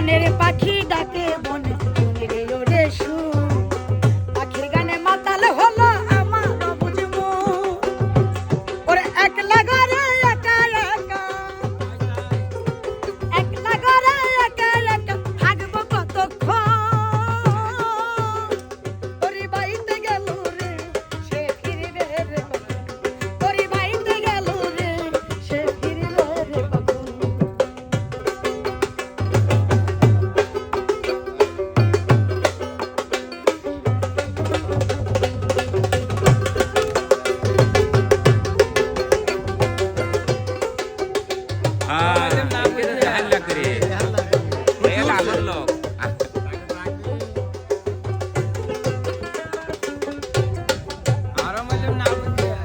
বনের পাখি ডাকে বনে রে ওরে সুর পাখির গানে মাতাল হলো আমার বুঝমু ওরে একলা ঘরে একা একা একলা ঘরে একা একা থাকবো কতক্ষণ ওরে বাইতে গেল রে সে ফিরবে রে ওরে বাইতে গেল রে সে ফিরবে রে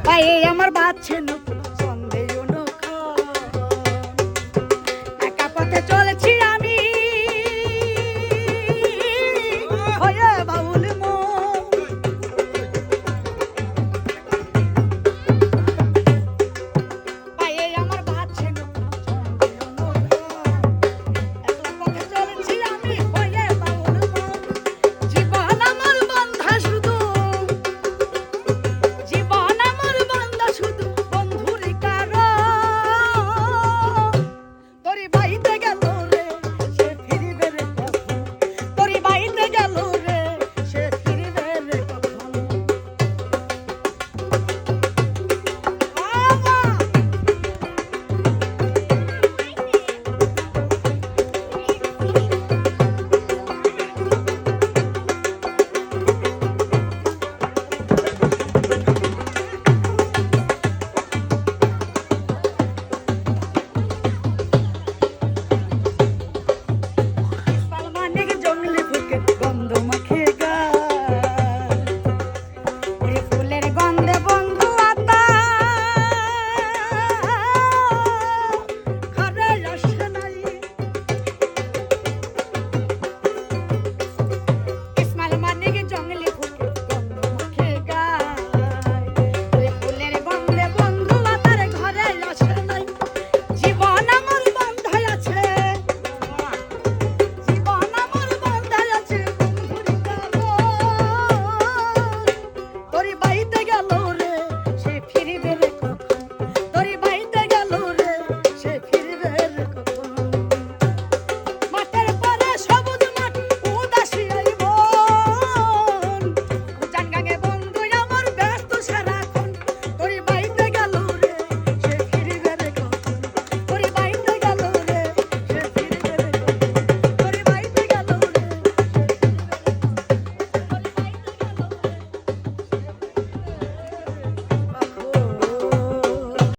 ভাই আমার বাচ্চা